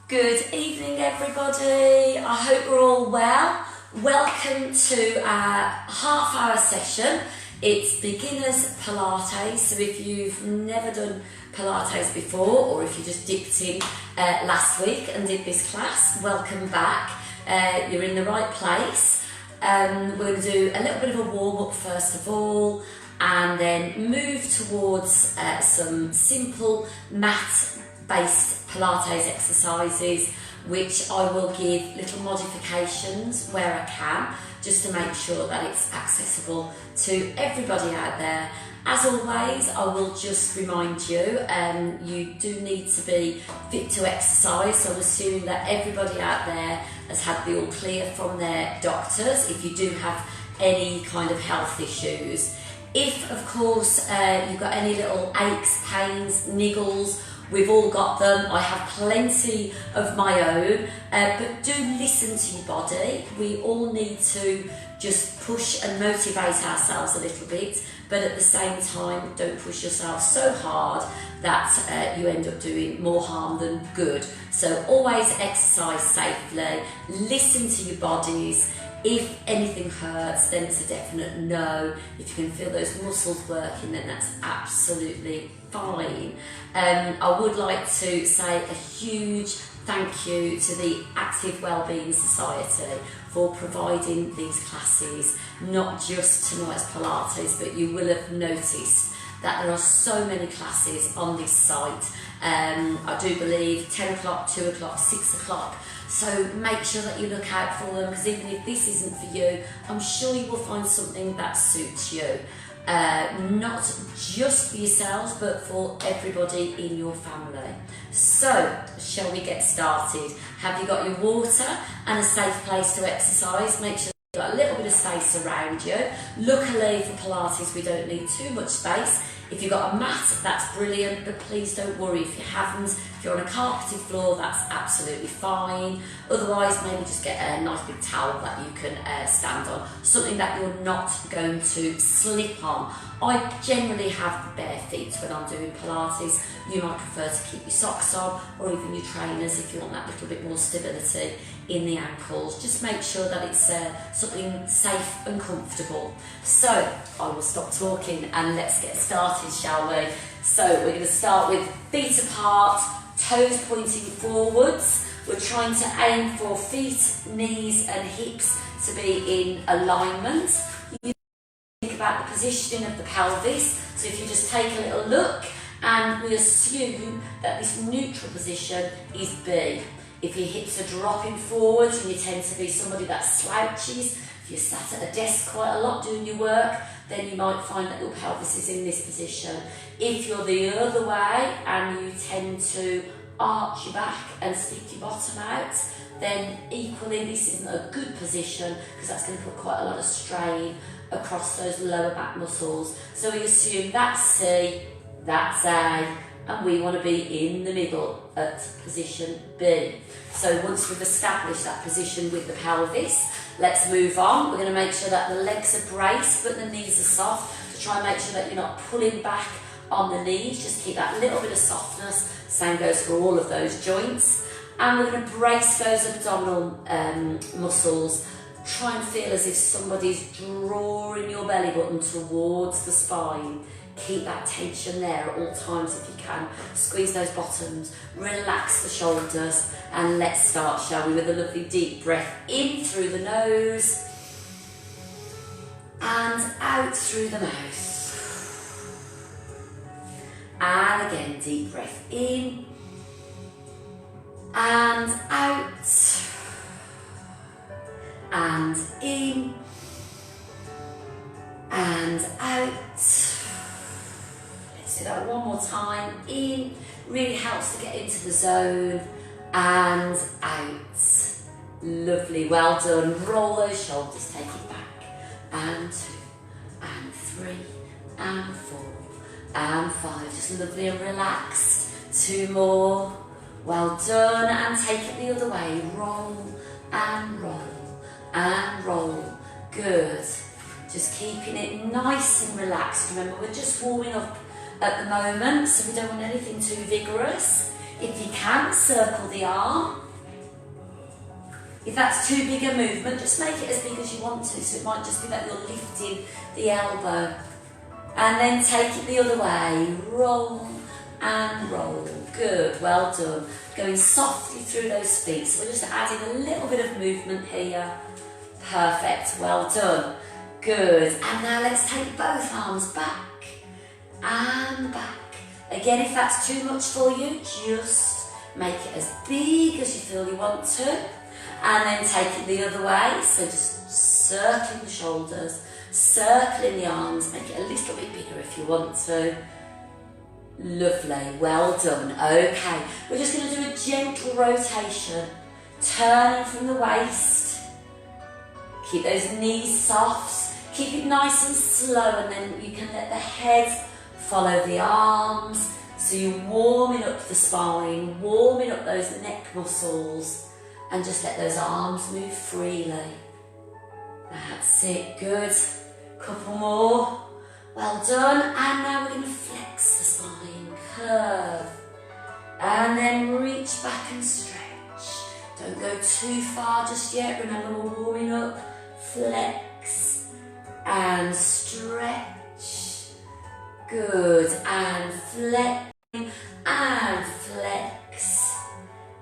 Good evening, everybody. I hope we're all well. Welcome to our half-hour session. It's beginners Pilates, so if you've never done Pilates before, or if you just dipped in last week and did this class, welcome back. You're in the right place. We're going to do a little bit of a warm-up first of all, and then move towards some simple mat-based Pilates exercises, which I will give little modifications where I can, just to make sure that it's accessible to everybody out there. As always, I will just remind you, you do need to be fit to exercise, so I'm assuming that everybody out there has had the all clear from their doctors if you do have any kind of health issues. If, of course, you've got any little aches, pains, niggles, we've all got them. I have plenty of my own, but do listen to your body. We all need to just push and motivate ourselves a little bit, but at the same time, don't push yourself so hard that you end up doing more harm than good. So always exercise safely, listen to your bodies. If anything hurts, then it's a definite no. If you can feel those muscles working, then that's absolutely fine. I would like to say a huge thank you to the Active Wellbeing Society for providing these classes, not just tonight's Pilates, but you will have noticed that there are so many classes on this site. I do believe 10 o'clock, 2 o'clock, 6 o'clock. So make sure that you look out for them, because even if this isn't for you, I'm sure you will find something that suits you. Not just for yourselves, but for everybody in your family. So, shall we get started? Have you got your water and a safe place to exercise? Make sure you've got a little bit of space around you. Luckily for Pilates, we don't need too much space. If you've got a mat, that's brilliant, but please don't worry if you haven't. If you're on a carpeted floor, that's absolutely fine. Otherwise, maybe just get a nice big towel that you can stand on, something that you're not going to slip on. I generally have bare feet when I'm doing Pilates. You might prefer to keep your socks on, or even your trainers if you want that little bit more stability in the ankles. Just make sure that it's something safe and comfortable. So I will stop talking and let's get started, shall we? So we're going to start with feet apart, toes pointing forwards. We're trying to aim for feet, knees and hips to be in alignment. You think about the positioning of the pelvis. So if you just take a little look, and we assume that this neutral position is B. If your hips are dropping forward and you tend to be somebody that slouches, if you're sat at a desk quite a lot doing your work, then you might find that your pelvis is in this position. If you're the other way and you tend to arch your back and stick your bottom out, then equally this isn't a good position, because that's going to put quite a lot of strain across those lower back muscles. So we assume that's C, that's A, and we want to be in the middle at position B. So once we've established that position with the pelvis, let's move on. We're going to make sure that the legs are braced but the knees are soft, to try and make sure that you're not pulling back on the knees. Just keep that little bit of softness. Same goes for all of those joints. And we're going to brace those abdominal muscles. Try and feel as if somebody's drawing your belly button towards the spine. Keep that tension there at all times if you can. Squeeze those bottoms, relax the shoulders, and let's start, shall we, with a lovely deep breath in through the nose and out through the mouth. And again, deep breath in and out and in and out. Do that one more time. In, really helps to get into the zone, and out. Lovely, well done. Roll those shoulders, take it back. And 2, and 3, and 4, and 5. Just lovely and relaxed. 2 more. Well done, and take it the other way. Roll, and roll, and roll. Good. Just keeping it nice and relaxed. Remember, we're just warming up at the moment, so we don't want anything too vigorous. If you can, circle the arm. If that's too big a movement, just make it as big as you want to, so it might just be that you're lifting the elbow. And then take it the other way, roll and roll. Good, well done. Going softly through those feet, so we're just adding a little bit of movement here. Perfect, well done. Good, and now let's take both arms back and back. Again, if that's too much for you, just make it as big as you feel you want to. And then take it the other way, so just circling the shoulders, circling the arms, make it a little bit bigger if you want to. Lovely, well done. Okay, we're just going to do a gentle rotation, turning from the waist. Keep those knees soft, keep it nice and slow, and then you can let the head follow the arms. So you're warming up the spine, warming up those neck muscles, and just let those arms move freely. That's it, good. Couple more. Well done. And now we're going to flex the spine, curve. And then reach back and stretch. Don't go too far just yet. Remember, we're warming up. Flex and stretch. Good. And flex and flex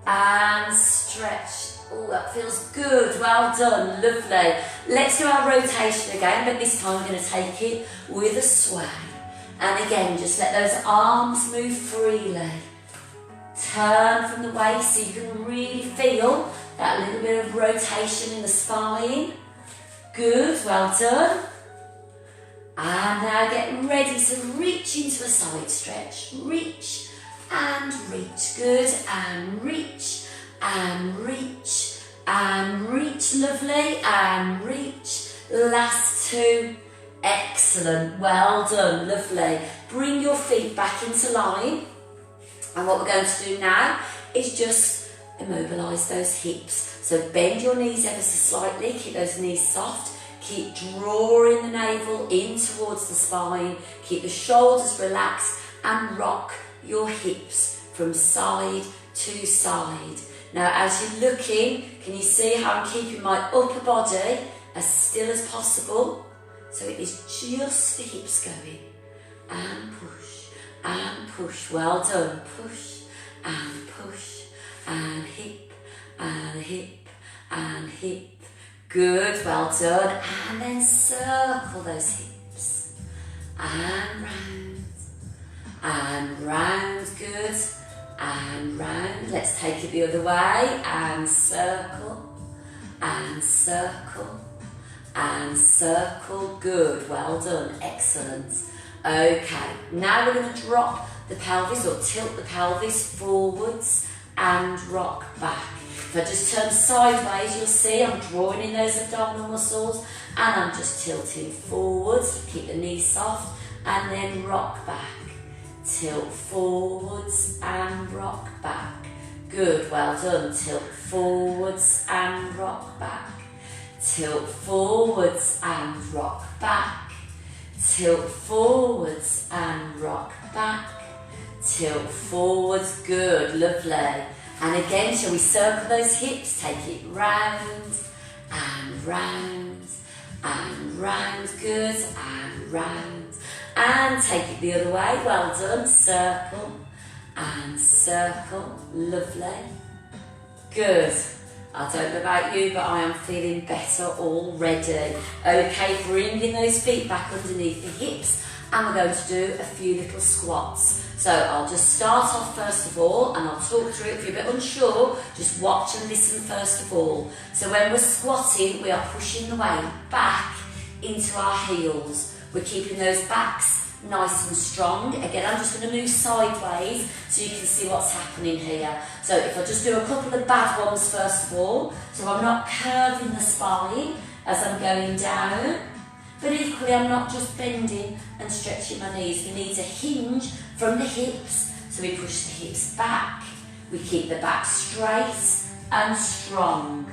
and stretch. Oh, that feels good. Well done. Lovely. Let's do our rotation again, but this time we're going to take it with a sway. And again, just let those arms move freely. Turn from the waist so you can really feel that little bit of rotation in the spine. Good. Well done. And now get ready to reach into a side stretch. Reach and reach. Good. And reach and reach and reach. Lovely. And reach. Last two. Excellent. Well done. Lovely. Bring your feet back into line. And what we're going to do now is just immobilise those hips. So bend your knees ever so slightly. Keep those knees soft. Keep drawing the navel in towards the spine. Keep the shoulders relaxed and rock your hips from side to side. Now, as you're looking, can you see how I'm keeping my upper body as still as possible? So it is just the hips going. And push and push. Well done. Push and push and hip and hip and hip. Good, well done. And then circle those hips. And round, good. And round. Let's take it the other way. And circle, and circle, and circle. Good, well done, excellent. Okay, now we're going to drop the pelvis or tilt the pelvis forwards and rock back. If I just turn sideways, you'll see I'm drawing in those abdominal muscles and I'm just tilting forwards. Keep the knees soft and then rock back. Tilt forwards and rock back. Good, well done. Tilt forwards and rock back. Tilt forwards and rock back. Tilt forwards and rock back. Tilt forwards, good, lovely. And again, shall we circle those hips? Take it round and round and round, good, and round. And take it the other way, well done. Circle and circle, lovely. Good. I don't know about you, but I am feeling better already. Okay, bringing those feet back underneath the hips, and we're going to do a few little squats. So I'll just start off first of all, and I'll talk through it. If you're a bit unsure, just watch and listen first of all. So when we're squatting, we are pushing the weight back into our heels. We're keeping those backs nice and strong. Again, I'm just going to move sideways so you can see what's happening here. So if I just do a couple of bad ones first of all, so I'm not curving the spine as I'm going down, but equally I'm not just bending and stretching my knees. We need to hinge from the hips, so we push the hips back, we keep the back straight and strong.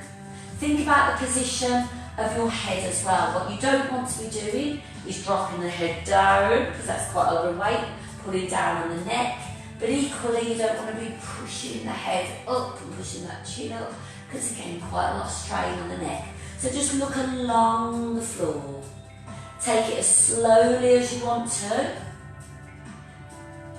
Think about the position of your head as well. What you don't want to be doing is dropping the head down, because that's quite a lot of weight, pulling down on the neck, But equally, you don't want to be pushing the head up and pushing that chin up, because again, quite a lot of strain on the neck. So just look along the floor. Take it as slowly as you want to.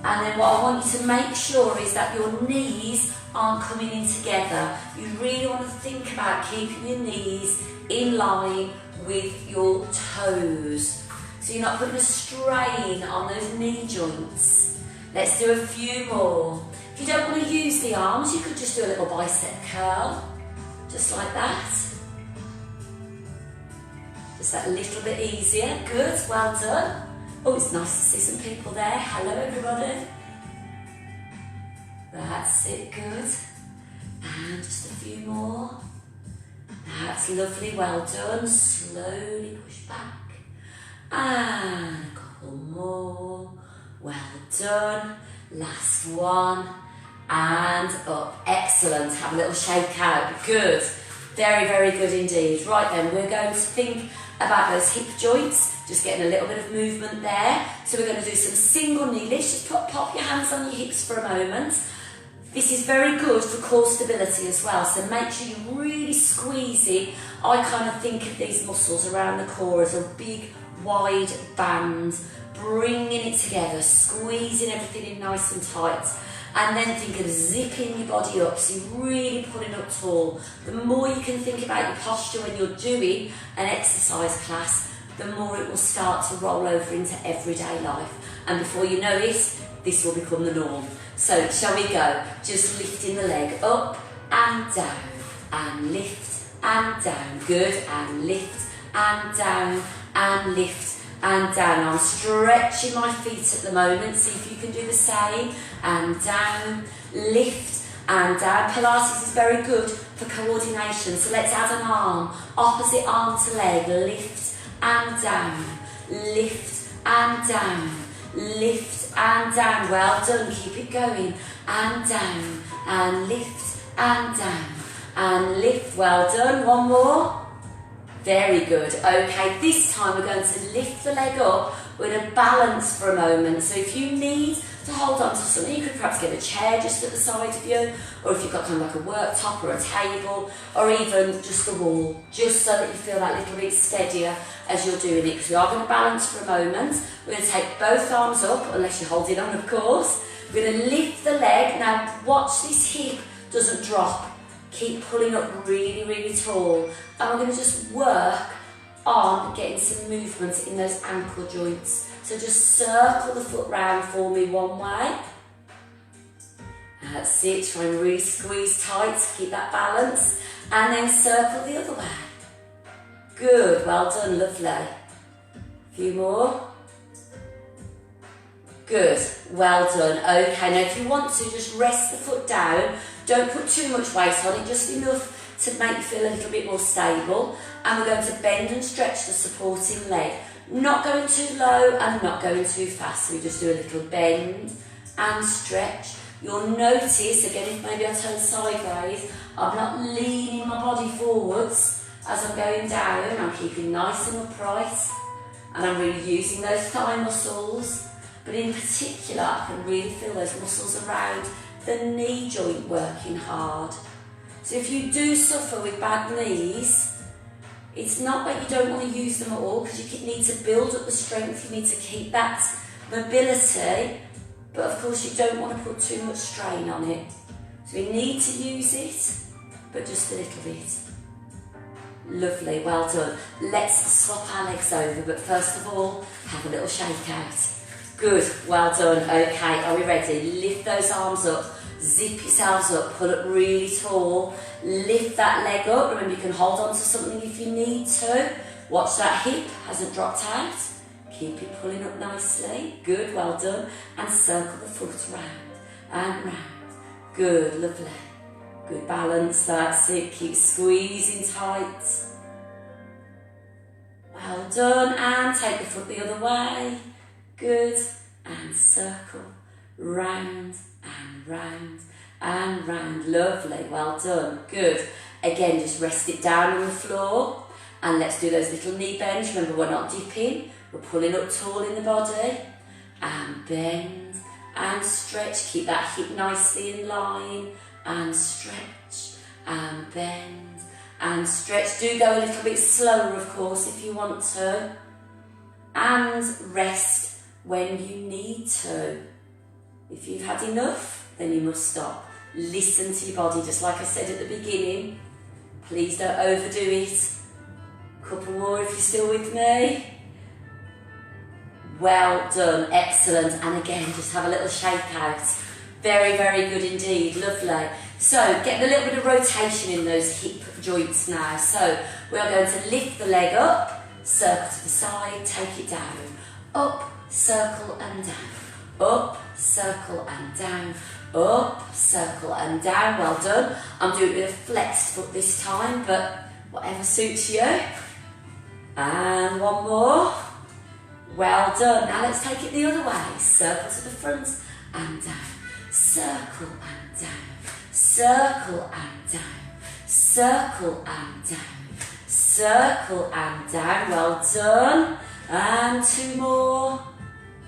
And then what I want you to make sure is that your knees aren't coming in together. You really want to think about keeping your knees in line with your toes. So you're not putting a strain on those knee joints. Let's do a few more. If you don't want to use the arms, you could just do a little bicep curl, just like that. Just that little bit easier. Good, well done. Oh, it's nice to see some people there. Hello, everybody. That's it, good. And just a few more. That's lovely, well done. Slowly push back. And a couple more. Well done. Last one. And up. Excellent. Have a little shake out. Good. Very, very good indeed. Right then, we're going to think about those hip joints. Just getting a little bit of movement there. So we're going to do some single knee lifts. Just pop your hands on your hips for a moment. This is very good for core stability as well. So make sure you really squeeze it. I kind of think of these muscles around the core as a big, wide band. Bringing it together, squeezing everything in nice and tight. And then think of zipping your body up, so you're really pulling up tall. The more you can think about your posture when you're doing an exercise class, the more it will start to roll over into everyday life. And before you know it, this will become the norm. So shall we go? Just lifting the leg up and down, and lift and down. Good, and lift and down, and lift and down. I'm stretching my feet at the moment. See if you can do the same. And down, lift and down. Pilates is very good for coordination. So let's add an arm, opposite arm to leg. Lift and down, lift and down, lift and down. Well done, keep it going. And down, and lift and down, and lift. Well done, one more. Very good. Okay, this time we're going to lift the leg up. We're going to balance for a moment. So if you need to hold on to something, you could perhaps get a chair just at the side of you, or if you've got kind of like a worktop or a table, or even just the wall, just so that you feel that little bit steadier as you're doing it. Because we are going to balance for a moment. We're going to take both arms up, unless you hold it on, of course. We're going to lift the leg. Now watch this hip doesn't drop. Keep pulling up really, really tall. And we're going to just work on getting some movement in those ankle joints. So just circle the foot round for me one way. That's it, try and really squeeze tight to keep that balance. And then circle the other way. Good, well done, lovely. A few more. Good, well done. Okay, now if you want to, just rest the foot down. Don't put too much weight on it, just enough to make you feel a little bit more stable. And we're going to bend and stretch the supporting leg. Not going too low and not going too fast. So we just do a little bend and stretch. You'll notice, again, if maybe I turn sideways, I'm not leaning my body forwards as I'm going down. I'm keeping nice and upright. And I'm really using those thigh muscles. But in particular, I can really feel those muscles around the knee joint working hard. So if you do suffer with bad knees, it's not that you don't want to use them at all, because you need to build up the strength, you need to keep that mobility, but of course you don't want to put too much strain on it. So we need to use it, but just a little bit. Lovely, well done. Let's swap our legs over, but first of all, have a little shake out. Good, well done. Okay, are we ready? Lift those arms up, zip yourselves up, pull up really tall, lift that leg up. Remember, you can hold on to something if you need to. Watch that hip, hasn't dropped out. Keep it pulling up nicely. Good, well done. And circle the foot round and round. Good, lovely. Good balance, that's it. Keep squeezing tight. Well done, and take the foot the other way. Good, and circle, round and round and round. Lovely, well done, good. Again, just rest it down on the floor, and let's do those little knee bends. Remember, we're not dipping, we're pulling up tall in the body, and bend and stretch. Keep that hip nicely in line, and stretch, and bend, and stretch. Do go a little bit slower, of course, if you want to, and rest when you need to. If you've had enough, then you must stop. Listen to your body, just like I said at the beginning. Please don't overdo it. Couple more if you're still with me. Well done, excellent. And again, just have a little shake out. Very, very good indeed, lovely. So, get a little bit of rotation in those hip joints now. So, we are going to lift the leg up, circle to the side, take it down. Up, circle and down. Up, circle and down. Up, circle and down. Well done. I'm doing it with a flexed foot this time, but whatever suits you. And one more. Well done. Now let's take it the other way. Circle to the front and down. Circle and down. Circle and down. Circle and down. Circle and down. Well done. And two more.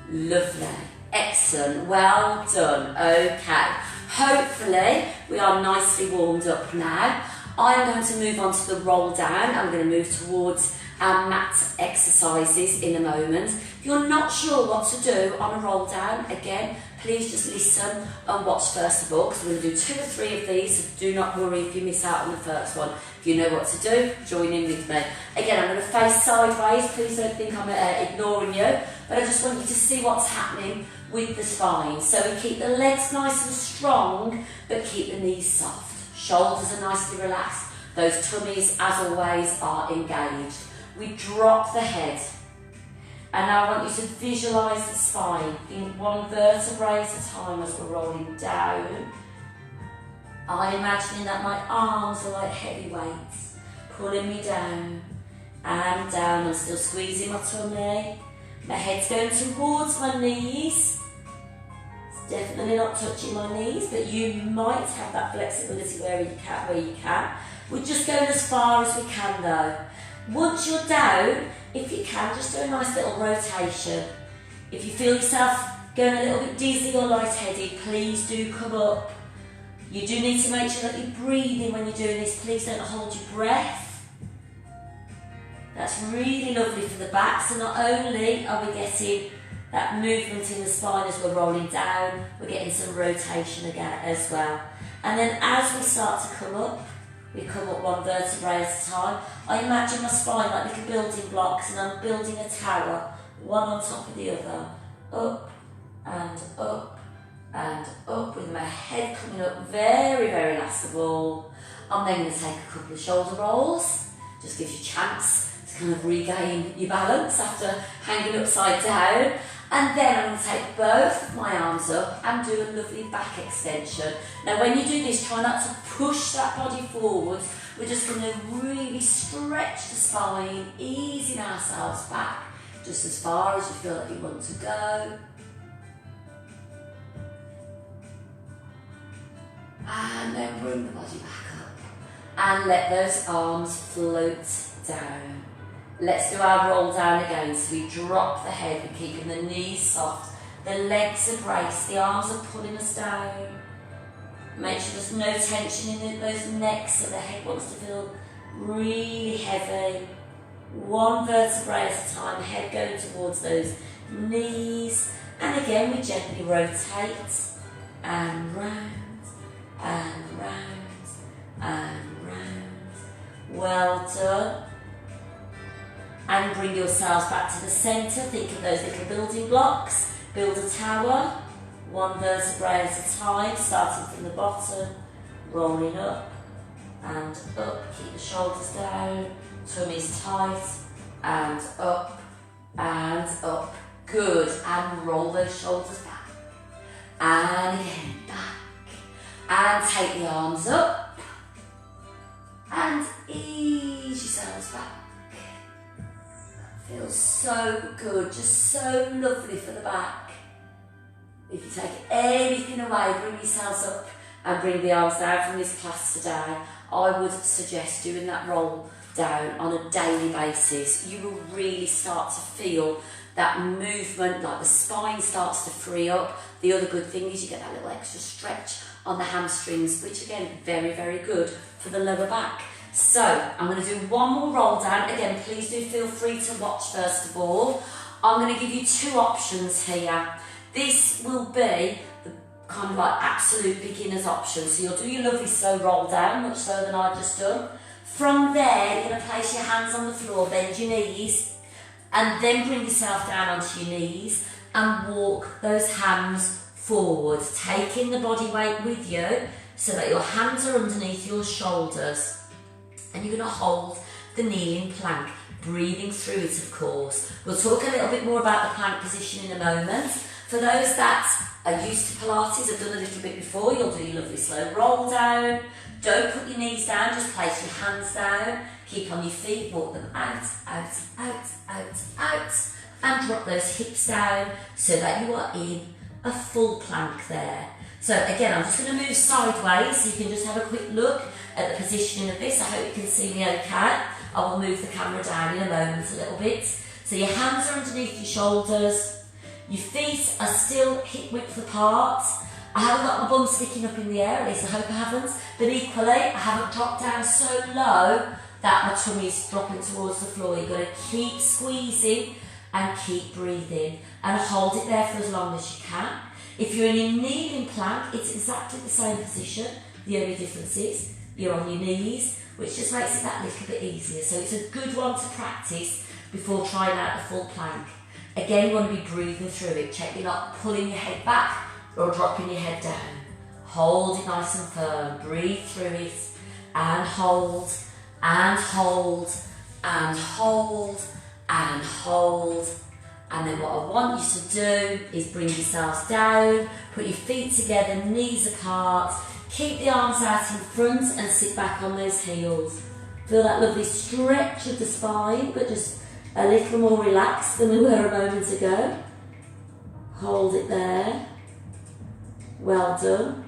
Lovely. Excellent. Well done. Okay. Hopefully we are nicely warmed up now. I'm going to move on to the roll down. I'm going to move towards our mat exercises in a moment. If you're not sure what to do on a roll down, again, please just listen and watch first of all, because we're going to do 2 or 3 of these, so do not worry if you miss out on the first one. If you know what to do, join in with me. Again, I'm going to face sideways. Please don't think I'm ignoring you, but I just want you to see what's happening with the spine. So we keep the legs nice and strong, but keep the knees soft. Shoulders are nicely relaxed. Those tummies, as always, are engaged. We drop the head. And now I want you to visualise the spine. Think one vertebrae at a time as we're rolling down. I'm imagining that my arms are like heavy weights, pulling me down and down. I'm still squeezing my tummy. My head's going towards my knees. It's definitely not touching my knees, but you might have that flexibility where you can. We're just going as far as we can though. Once you're down, if you can, just do a nice little rotation. If you feel yourself going a little bit dizzy or lightheaded, please do come up. You do need to make sure that you're breathing when you're doing this. Please don't hold your breath. That's really lovely for the back. So not only are we getting that movement in the spine as we're rolling down, we're getting some rotation again as well. And then as we start to come up, we come up one vertebrae at a time. I imagine my spine like little building blocks, and I'm building a tower, one on top of the other. Up and up and up, with my head coming up. Very, very last of all. I'm then going to take a couple of shoulder rolls. Just gives you a chance to kind of regain your balance after hanging upside down. And then I'm going to take both of my arms up and do a lovely back extension. Now when you do this, try not to push that body forward. We're just going to really stretch the spine, easing ourselves back just as far as you feel like you want to go. And then bring the body back up. And let those arms float down. Let's do our roll down again. So we drop the head, we're keeping the knees soft, the legs are braced, the arms are pulling us down. Make sure there's no tension in those necks, so the head wants to feel really heavy. One vertebrae at a time, head going towards those knees. And again, we gently rotate and round and round and round. Well done. And bring yourselves back to the centre. Think of those little building blocks. Build a tower, one vertebrae at a time, starting from the bottom, rolling up and up. Keep the shoulders down, tummy's tight, and up and up. Good. And roll those shoulders back. And again, back. And take the arms up. And ease yourselves back. Feels so good, just so lovely for the back. If you take anything away, bring yourselves up and bring the arms down from this class today. I would suggest doing that roll down on a daily basis. You will really start to feel that movement, like the spine starts to free up. The other good thing is you get that little extra stretch on the hamstrings, which again, very, very good for the lower back. So I'm going to do one more roll down. Again, please do feel free to watch first of all. I'm going to give you two options here. This will be the kind of like absolute beginner's option. So you'll do your lovely slow roll down, much slower than I've just done. From there, you're going to place your hands on the floor, bend your knees, and then bring yourself down onto your knees and walk those hands forward, taking the body weight with you so that your hands are underneath your shoulders. And you're going to hold the kneeling plank, breathing through it, of course. We'll talk a little bit more about the plank position in a moment. For those that are used to Pilates, have done a little bit before, you'll do your lovely slow roll down. Don't put your knees down, just place your hands down. Keep on your feet, walk them out, out, out, out, out. And drop those hips down so that you are in a full plank there. So again, I'm just going to move sideways so you can just have a quick look at the positioning of this. I hope you can see me okay. I will move the camera down in a moment a little bit. So your hands are underneath your shoulders. Your feet are still hip width apart. I haven't got my bum sticking up in the air, at least I hope I haven't. But equally, I haven't dropped down so low that my tummy's dropping towards the floor. You've got to keep squeezing and keep breathing and hold it there for as long as you can. If you're in a kneeling plank, it's exactly the same position. The only difference is you're on your knees, which just makes it that little bit easier. So it's a good one to practice before trying out the full plank. Again, you want to be breathing through it. Check you're not pulling your head back or dropping your head down. Hold it nice and firm. Breathe through it and hold and hold and hold and hold. And then what I want you to do is bring yourselves down, put your feet together, knees apart, keep the arms out in front and sit back on those heels. Feel that lovely stretch of the spine, but just a little more relaxed than we were a moment ago. Hold it there. Well done.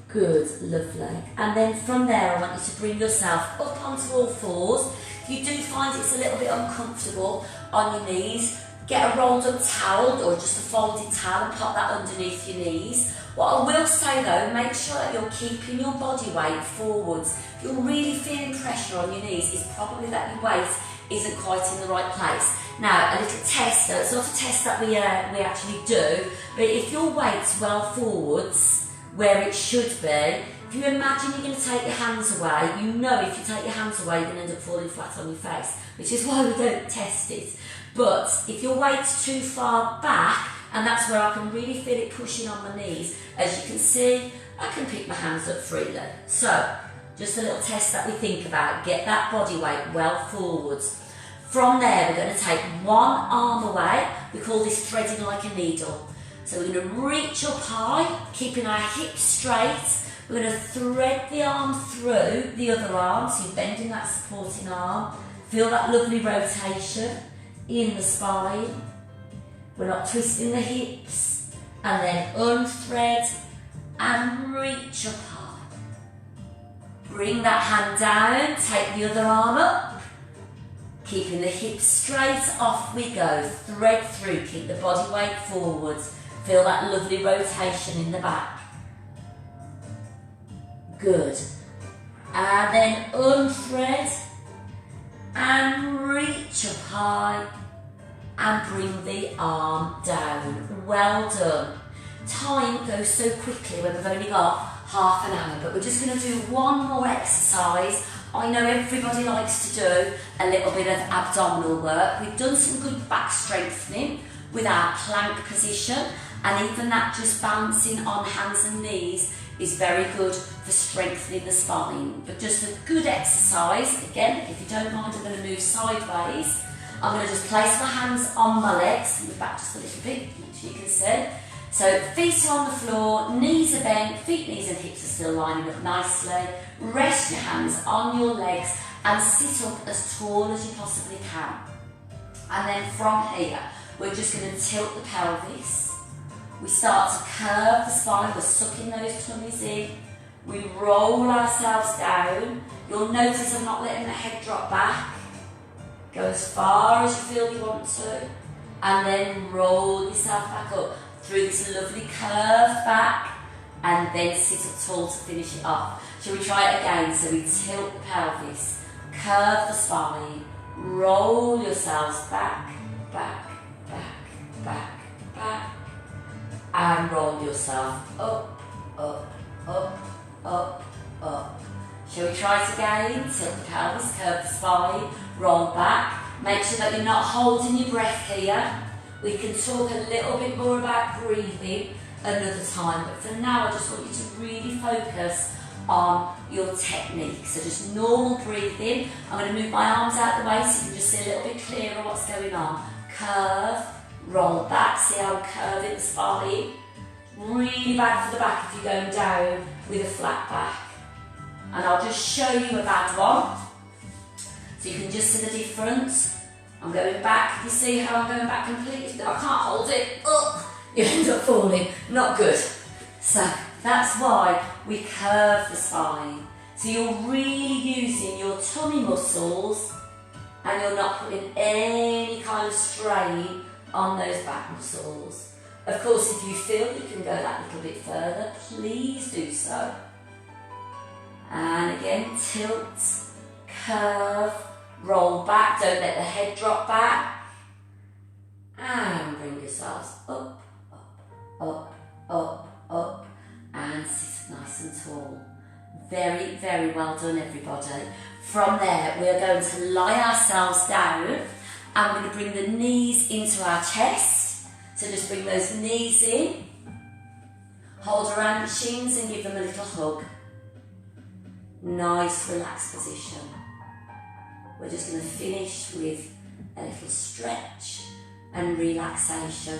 Good, lovely. And then from there I want you to bring yourself up onto all fours. If you do find it's a little bit uncomfortable on your knees, get a rolled up towel or just a folded towel and pop that underneath your knees. What I will say though, make sure that you're keeping your body weight forwards. If you're really feeling pressure on your knees, it's probably that your weight isn't quite in the right place. Now, a little test, though, it's not a test that we actually do, but if your weight's well forwards, where it should be, if you imagine you're going to take your hands away, you know if you take your hands away, you're going to end up falling flat on your face, which is why we don't test it. But if your weight's too far back, and that's where I can really feel it pushing on my knees, as you can see, I can pick my hands up freely. So, just a little test that we think about, get that body weight well forwards. From there, we're going to take one arm away. We call this threading like a needle. So we're going to reach up high, keeping our hips straight. We're going to thread the arm through the other arm, so you're bending that supporting arm. Feel that lovely rotation in the spine. We're not twisting the hips. And then unthread and reach up high. Bring that hand down, take the other arm up. Keeping the hips straight, off we go. Thread through, keep the body weight forwards. Feel that lovely rotation in the back. Good. And then unthread and reach up high and bring the arm down. Well done. Time goes so quickly when we've only got half an hour, but we're just going to do one more exercise. I know everybody likes to do a little bit of abdominal work. We've done some good back strengthening with our plank position, and even that just balancing on hands and knees is very good for strengthening the spine. But just a good exercise. Again, if you don't mind, I'm going to move sideways. I'm going to just place my hands on my legs, move back just a little bit, which you can see. So feet are on the floor, knees are bent, feet, knees and hips are still lining up nicely. Rest your hands on your legs and sit up as tall as you possibly can. And then from here, we're just going to tilt the pelvis. We start to curve the spine, we're sucking those tummies in. We roll ourselves down. You'll notice I'm not letting the head drop back. Go as far as you feel you want to, and then roll yourself back up through this lovely curved back, and then sit up tall to finish it off. Shall we try it again? So we tilt the pelvis, curve the spine, roll yourselves back, back, back, back, back, and roll yourself up, up, up, up, up. Shall we try it again? Tilt the pelvis, curve the spine, roll back. Make sure that you're not holding your breath here. We can talk a little bit more about breathing another time, but for now I just want you to really focus on your technique. So just normal breathing. I'm going to move my arms out the way so you can just see a little bit clearer what's going on. Curve, roll back, see how I'm curving the spine. Really back for the back if you're going down with a flat back. And I'll just show you a bad one, so you can just see the difference. I'm going back, you see how I'm going back completely? I can't hold it, you end up falling, not good. So that's why we curve the spine. So you're really using your tummy muscles and you're not putting any kind of strain on those back muscles. Of course, if you feel you can go that little bit further, please do so. And again, tilt, curve, roll back, don't let the head drop back. And bring yourselves up, up, up, up, up, and sit nice and tall. Very, very well done, everybody. From there, we are going to lie ourselves down and we're going to bring the knees into our chest. So just bring those knees in, hold around the shins and give them a little hug. Nice relaxed position. We're just going to finish with a little stretch and relaxation.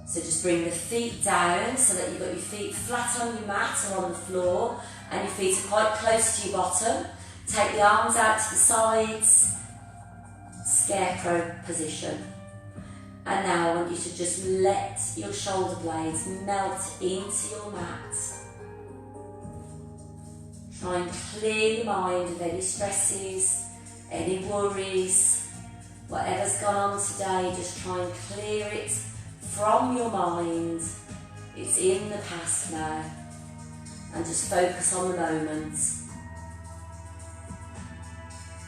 So just bring the feet down so that you've got your feet flat on your mat or on the floor and your feet are quite close to your bottom. Take the arms out to the sides, scarecrow position. And now I want you to just let your shoulder blades melt into your mat. Try and clear your mind of any stresses, any worries, whatever's gone on today, just try and clear it from your mind. It's in the past now. And just focus on the moment.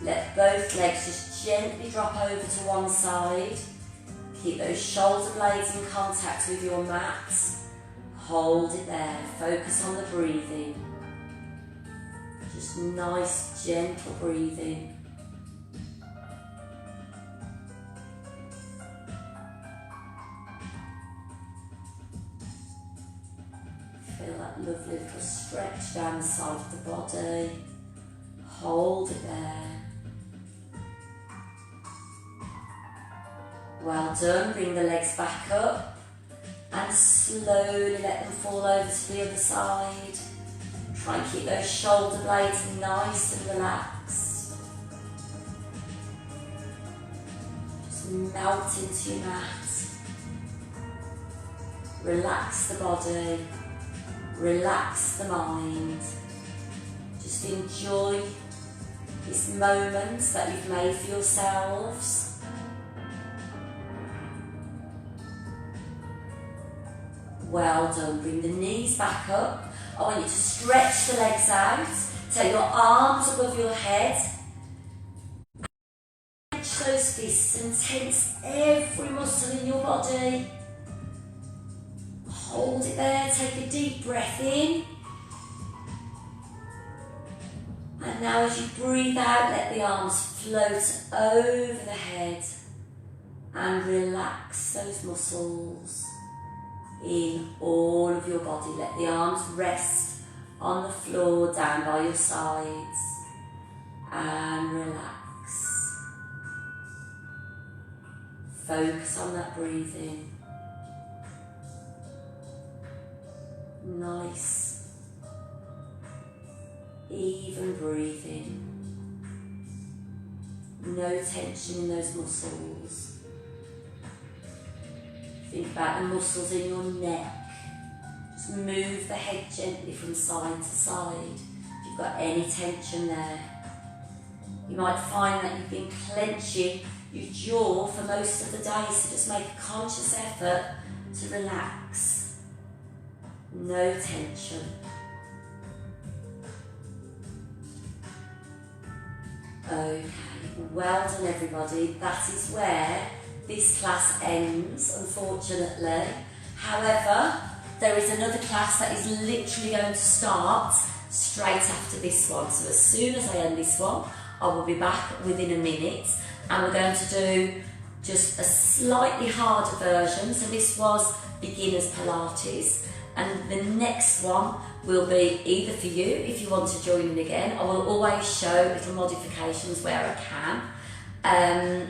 Let both legs just gently drop over to one side. Keep those shoulder blades in contact with your mat. Hold it there. Focus on the breathing. Just nice, gentle breathing. Feel that lovely little stretch down the side of the body. Hold it there. Well done. Bring the legs back up and slowly let them fall over to the other side. Try and keep those shoulder blades nice and relaxed. Just melt into your mat. Relax the body. Relax the mind. Just enjoy this moment that you've made for yourselves. Well done. Bring the knees back up. I want you to stretch the legs out. Take your arms above your head. Clench those fists and tense every muscle in your body. Hold it there. Take a deep breath in. And now as you breathe out, let the arms float over the head and relax those muscles in all of your body. Let the arms rest on the floor down by your sides and relax. Focus on that breathing. Nice, even breathing. No tension in those muscles. Think about the muscles in your neck. Just move the head gently from side to side if you've got any tension there. You might find that you've been clenching your jaw for most of the day, so just make a conscious effort to relax. No tension. Okay, well done everybody. That is where this class ends, unfortunately. However, there is another class that is literally going to start straight after this one. So as soon as I end this one, I will be back within a minute, and we're going to do just a slightly harder version. So this was beginners Pilates, and the next one will be either for you if you want to join in again. I will always show little modifications where I can,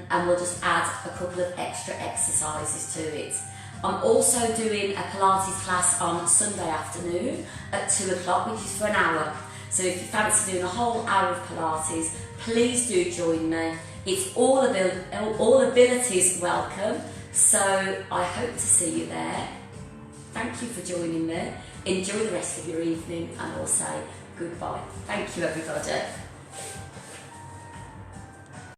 and we'll just add a couple of extra exercises to it. I'm also doing a Pilates class on Sunday afternoon at 2 o'clock, which is for an hour. So if you fancy doing a whole hour of Pilates, please do join me. It's all abilities welcome, so I hope to see you there. Thank you for joining me. Enjoy the rest of your evening, and I'll say goodbye. Thank you everybody.